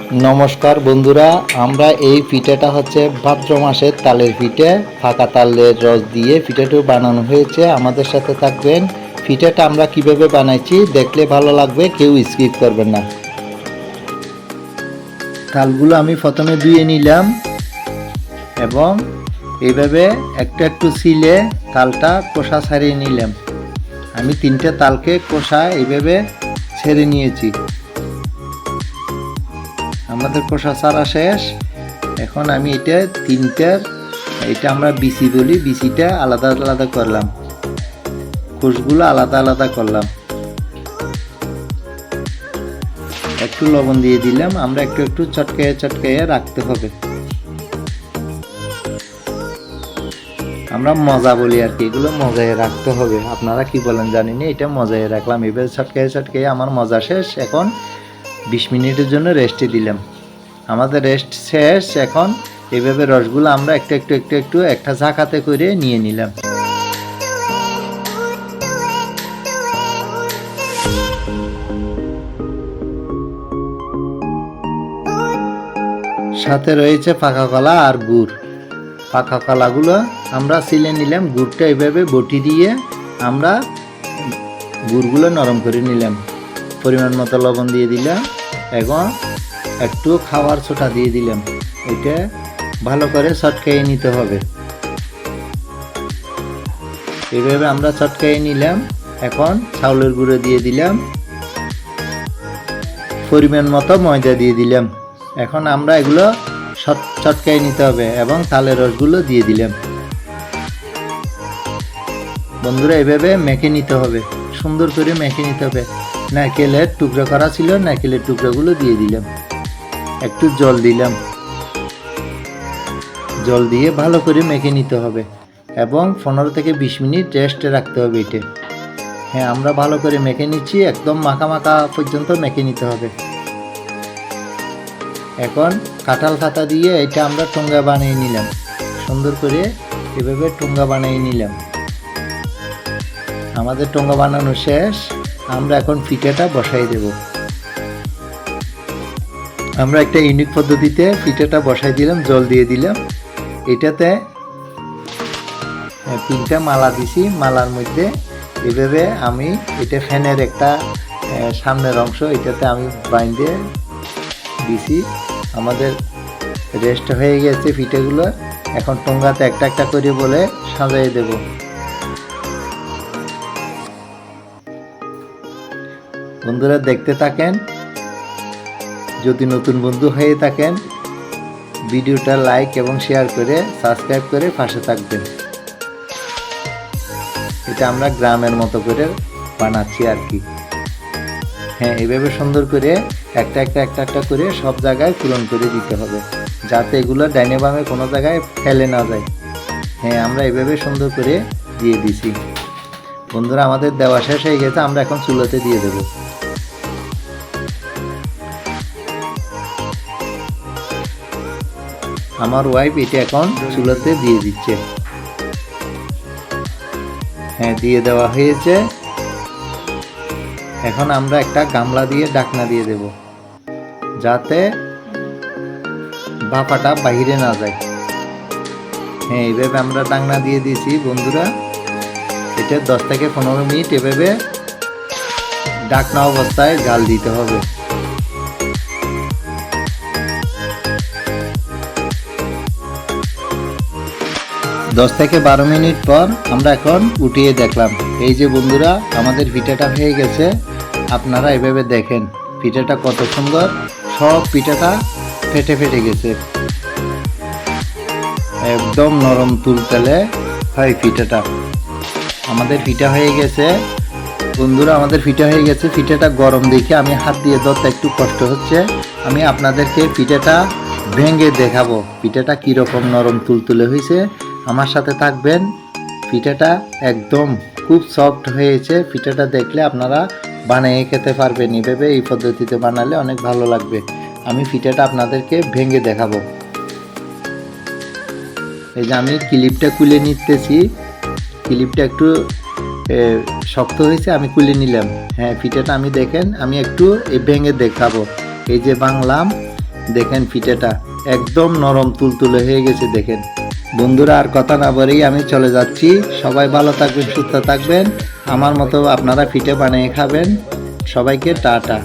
नमस्कार बंधुरा आमरा এই পিঠাটা হচ্ছে ভাদ্র মাসের তালের পিঠে ফাঁকা তালের রস দিয়ে পিঠাটা বানানো হয়েছে। আমাদের সাথে থাকবেন। পিঠাটা আমরা কিভাবে বানাইছি দেখলে ভালো লাগবে, কেউ স্কিপ করবেন না। তালগুলো আমি প্রথমে ধুয়ে নিলাম এবং এইভাবে একটু একটু ছিলে তালটা কোষা ছাড়িয়ে নিলাম। আমি তিনটে তালকে কোষা এইভাবে ছেড়ে নিয়েছি। আমাদের কোষা ছাড়া শেষ। এখন আমি এটা তিনটার এটা আমরা বিচি বলি, বিচিটা আলাদা আলাদা করলাম, কোষগুলো আলাদা আলাদা করলাম। একটু লবণ দিয়ে দিলাম। আমরা একটু একটু চটকাইয়ে চটকাইয়ে রাখতে হবে। আমরা মজা বলি আর কি, এগুলো মজায় রাখতে হবে। আপনারা কি বলেন জানি না, এটা মজায় রাখলাম। এবার চটকাইয়ে চটকাইয়ে আমার মজা শেষ। এখন 20 মিনিটের জন্য রেস্টে দিলাম। আমাদের রেস্ট শেষ। এখন এইভাবে রসগুলো আমরা একটু একটু একটু একটু একটা ঝাঁকাতে করে নিয়ে নিলাম। সাথে রয়েছে পাকা কলা আর গুড়। পাকা কলাগুলো আমরা ছিলে নিলাম, গুড়টা এইভাবে বটি দিয়ে আমরা গুড়গুলো নরম করে নিলাম। পরিমাণ মতো লবণ দিয়ে দিলাম এবং একটু খাওয়ার সোডা দিয়ে দিলাম। এটা ভালো করে চটকাইয়ে নিতে হবে। এইভাবে আমরা চটকাইয়ে নিলাম। এখন চাউলের গুঁড়ো দিয়ে দিলাম, পরিমাণ মতো ময়দা দিয়ে দিলাম। এখন আমরা এগুলো চটকাইয়ে নিতে হবে এবং তালের রসগুলো দিয়ে দিলাম। বন্ধুরা এইভাবে মেখে নিতে হবে, সুন্দর করে মেখে নিতে হবে। নারকেলের টুকরো করা ছিল, নারকেলের টুকরোগুলো দিয়ে দিলাম। একটু জল দিলাম, জল দিয়ে ভালো করে মেখে নিতে হবে এবং 15 থেকে 20 মিনিট রেস্টে রাখতে হবে এটা। হ্যাঁ, আমরা ভালো করে মেখে নিচ্ছি, একদম মাখা মাখা পর্যন্ত মেখে নিতে হবে। এখন কাঁঠাল খাতা দিয়ে এটা আমরা টোঙ্গা বানিয়ে নিলাম। সুন্দর করে এভাবে টোঙ্গা বানিয়ে নিলাম। আমাদের টোঙ্গা বানানো শেষ। আমরা এখন পিঠাটা বসাই দেব। আমরা একটা ইউনিক পদ্ধতিতে পিঠাটা বসাই দিলাম, জল দিয়ে দিলাম। এটাতে 3টা মালা দিছি। মালার মধ্যে এভাবে আমি এটা ফ্যানের একটা সামনের অংশ এটাতে আমি বাইন্ধে দিছি। আমাদের রেস্ট হয়ে গেছে পিঠাগুলো। এখন টোঙ্গাতে একটা একটা করে বলে সাজিয়ে দেব। বন্ধুরা দেখতে থাকেন। যদি নতুন বন্ধু হয়ে থাকেন ভিডিওটা লাইক এবং শেয়ার করে সাবস্ক্রাইব করে পাশে থাকবেন। এটা আমরা গ্রামের মতো করে বানাচ্ছি আর কি। হ্যাঁ, এইভাবে সুন্দর করে একটা একটা একটা একটা করে সব জায়গায় পূরণ করে দিতে হবে, যাতে এগুলো ডাইনে বামে কোনো জায়গায় ফেলে না যায়। হ্যাঁ, আমরা এইভাবে সুন্দর করে দিয়ে দিছি। বন্ধুরা আমাদের দেওয়া শেষ হয়ে গেছে। আমরা এখন চুলাতে দিয়ে দেব। আমার ওয়াইফ এটা এখন চুলাতে দিয়ে দিচ্ছে। হ্যাঁ, দিয়ে দেওয়া হয়েছে। এখন আমরা একটা গামলা দিয়ে ঢাকনা দিয়ে দেব, যাতে ভাপাটা বাইরে না যায়। হ্যাঁ, এইভাবে আমরা ঢাকনা দিয়ে দিয়েছি। বন্ধুরা এটা 10 থেকে 15 মিনিট এভাবে ঢাকনা অবস্থায় জাল দিতে হবে। দশ থেকে 12 মিনিট পর আমরা এখন উঠিয়ে দেখলাম। এই যে বন্ধুরা আমাদের পিঠাটা হয়ে গেছে। আপনারা এভাবে দেখেন পিঠাটা কত সুন্দর। সব পিঠাটা ফেটে ফেটে গেছে, একদম নরম তুলতুলে হয় পিঠাটা। আমাদের পিঠা হয়ে গেছে বন্ধুরা, আমাদের পিঠা হয়ে গেছে। পিঠাটা গরম দেখে আমি হাত দিয়ে ধরতে একটু কষ্ট হচ্ছে। আমি আপনাদেরকে পিঠাটা ভেঙে দেখাবো পিঠাটা কীরকম নরম তুলতুলে হয়েছে। আমার সাথে থাকবেন। পিঠাটা একদম খুব সফট হয়েছে। পিঠাটা দেখলে আপনারা বানিয়ে খেতে পারবেন। এভাবে এই পদ্ধতিতে বানালে অনেক ভালো লাগবে। আমি পিঠাটা আপনাদেরকে ভেঙে দেখাবো। এই যে আমি ক্লিপটা খুলে নিতেছি। ক্লিপটা একটু শক্ত হয়েছে, আমি খুলে নিলাম। হ্যাঁ, পিঠাটা আমি দেখেন আমি একটু ভেঙে দেখাবো। এই যে বাংলাম দেখেন পিঠাটা একদম নরম তুলতুলে হয়ে গেছে দেখেন। বন্ধুরা আর কথা না বলেই আমি চলে যাচ্ছি। সবাই ভালো থাকবেন, সুস্থ থাকবেন। আমার মতো আপনারা পিঠে বানিয়ে খাবেন। সবাইকে টাটা।